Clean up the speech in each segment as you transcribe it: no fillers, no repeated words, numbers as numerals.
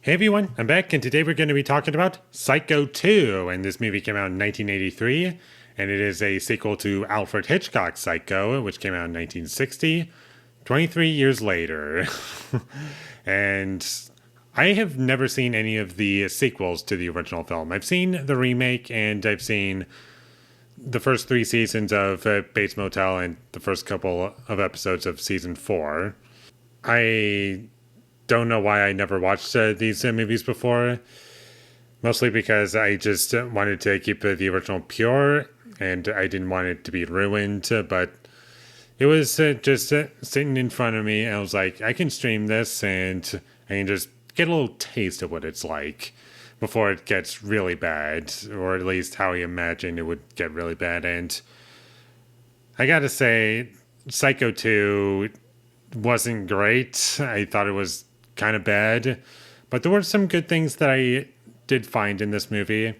Hey everyone, I'm back, and today we're going to be talking about Psycho 2. And this movie came out in 1983, and it is a sequel to Alfred Hitchcock's Psycho, which came out in 1960, 23 years later. And I have never seen any of the sequels to the original film. I've seen the remake, and I've seen the first three seasons of Bates Motel and the first couple of episodes of season 4. I don't know why I never watched these movies before. Mostly because I just wanted to keep the original pure, and I didn't want it to be ruined. But it was just sitting in front of me, and I was like, I can stream this, and I can just get a little taste of what it's like before it gets really bad, or at least how I imagined it would get really bad. And I gotta say, Psycho 2 wasn't great. I thought it was kind of bad, but there were some good things that I did find in this movie.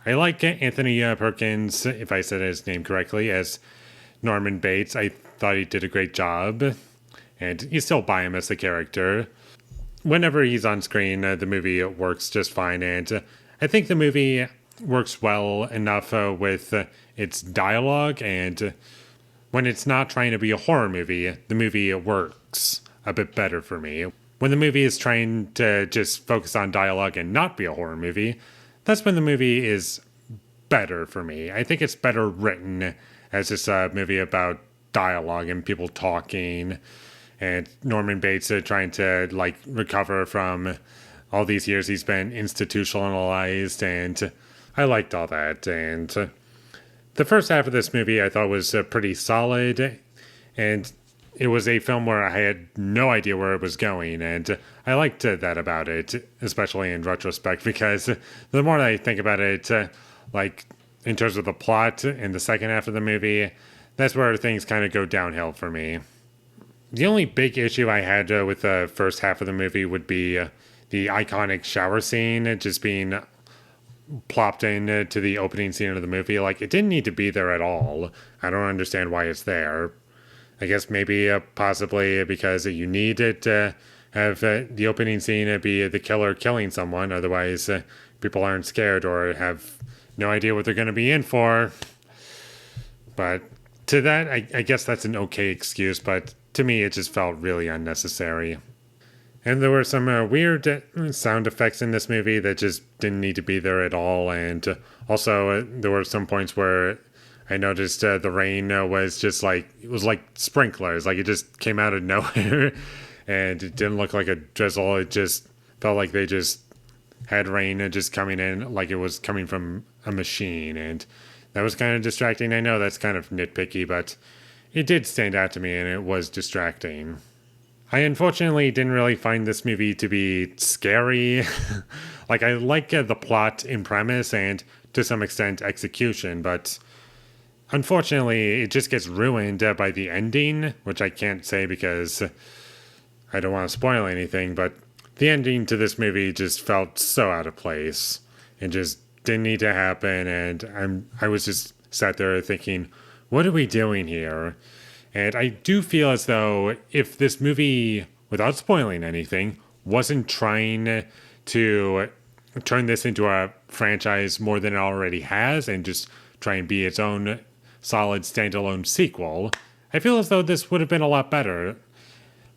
I like Anthony Perkins, if I said his name correctly, as Norman Bates. I thought he did a great job, and you still buy him as the character. Whenever he's on screen, the movie works just fine, and I think the movie works well enough with its dialogue, and when it's not trying to be a horror movie, the movie works a bit better for me. When the movie is trying to just focus on dialogue and not be a horror movie, that's when the movie is better for me. I think it's better written as just a movie about dialogue and people talking, and Norman Bates trying to recover from all these years he's been institutionalized, and I liked all that. And the first half of this movie I thought was pretty solid, and it was a film where I had no idea where it was going, and I liked that about it, especially in retrospect, because the more I think about it, in terms of the plot in the second half of the movie, that's where things kind of go downhill for me. The only big issue I had with the first half of the movie would be the iconic shower scene just being plopped in to the opening scene of the movie. Like, it didn't need to be there at all. I don't understand why it's there. I guess maybe possibly because you need it to have the opening scene be the killer killing someone. Otherwise, people aren't scared or have no idea what they're going to be in for. But to that, I guess that's an okay excuse. But to me, it just felt really unnecessary. And there were some weird sound effects in this movie that just didn't need to be there at all. And also, there were some points where I noticed the rain was just it was like sprinklers. Like, it just came out of nowhere, and it didn't look like a drizzle. It just felt like they just had rain just coming in like it was coming from a machine. And that was kind of distracting. I know that's kind of nitpicky, but it did stand out to me, and it was distracting. I unfortunately didn't really find this movie to be scary. I like the plot in premise and to some extent execution, but unfortunately, it just gets ruined by the ending, which I can't say because I don't want to spoil anything, but the ending to this movie just felt so out of place and just didn't need to happen. And I was just sat there thinking, what are we doing here? And I do feel as though if this movie, without spoiling anything, wasn't trying to turn this into a franchise more than it already has and just try and be its own solid standalone sequel, I feel as though this would have been a lot better.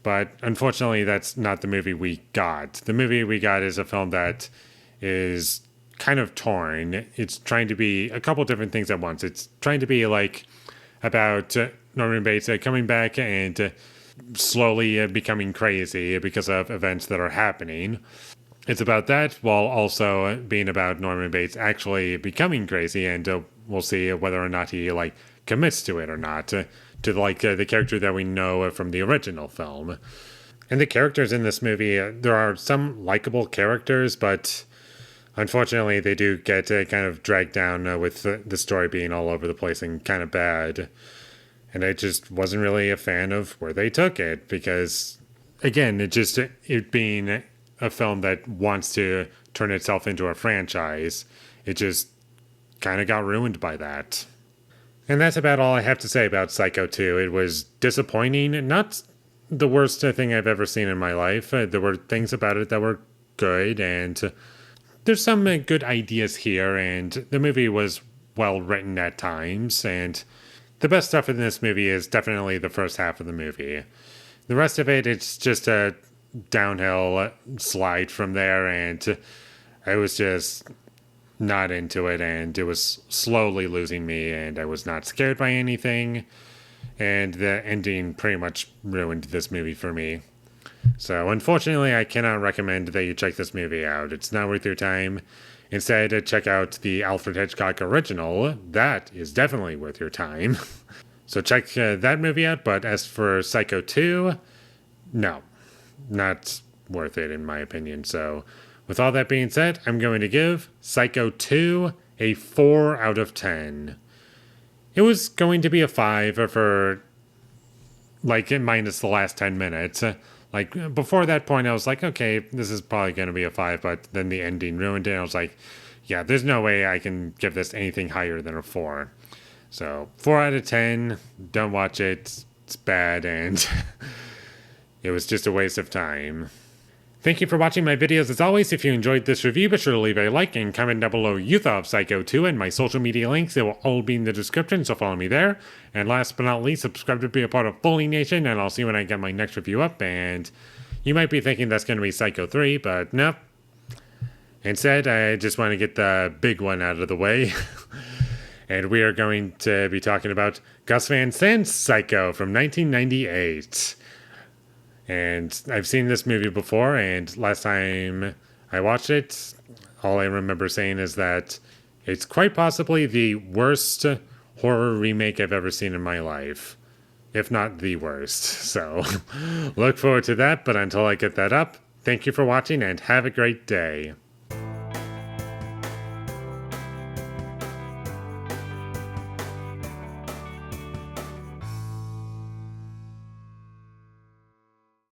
But unfortunately, that's not the movie we got. The movie we got is a film that is kind of torn. It's trying to be a couple different things at once. It's trying to be about Norman Bates coming back and slowly becoming crazy because of events that are happening. It's about that while also being about Norman Bates actually becoming crazy, and we'll see whether or not he commits to it or not, to the character that we know from the original film. And the characters in this movie, there are some likable characters, but unfortunately they do get kind of dragged down with the story being all over the place and kind of bad. And I just wasn't really a fan of where they took it because, again, it being a film that wants to turn itself into a franchise, it just kind of got ruined by that. And that's about all I have to say about Psycho 2. It was disappointing, not the worst thing I've ever seen in my life. There were things about it that were good, and there's some good ideas here, and the movie was well written at times, and the best stuff in this movie is definitely the first half of the movie. The rest of it, it's just a downhill slide from there, and I was just not into it, and it was slowly losing me, and I was not scared by anything, and the ending pretty much ruined this movie for me. So unfortunately, I cannot recommend that you check this movie out. It's not worth your time. Instead, check out the Alfred Hitchcock original. That is definitely worth your time. So check that movie out, but as for Psycho 2, no, not worth it in my opinion. So with all that being said, I'm going to give Psycho 2 a 4 out of 10. It was going to be a 5 for, like, minus the last 10 minutes. Like, before that point, I was like, okay, this is probably going to be a 5, but then the ending ruined it. I was like, yeah, there's no way I can give this anything higher than a 4. So 4 out of 10, don't watch it, it's bad, and it was just a waste of time. Thank you for watching my videos. As always, if you enjoyed this review, be sure to leave a like and comment down below what you thought of Psycho 2, and my social media links, they will all be in the description, so follow me there. And last but not least, subscribe to be a part of Foley Nation, and I'll see you when I get my next review up. And you might be thinking that's going to be Psycho 3, but nope. Instead, I just want to get the big one out of the way. And we are going to be talking about Gus Van Sant's Psycho from 1998. And I've seen this movie before, and last time I watched it, all I remember saying is that it's quite possibly the worst horror remake I've ever seen in my life. If not the worst. So, look forward to that, but until I get that up, thank you for watching and have a great day.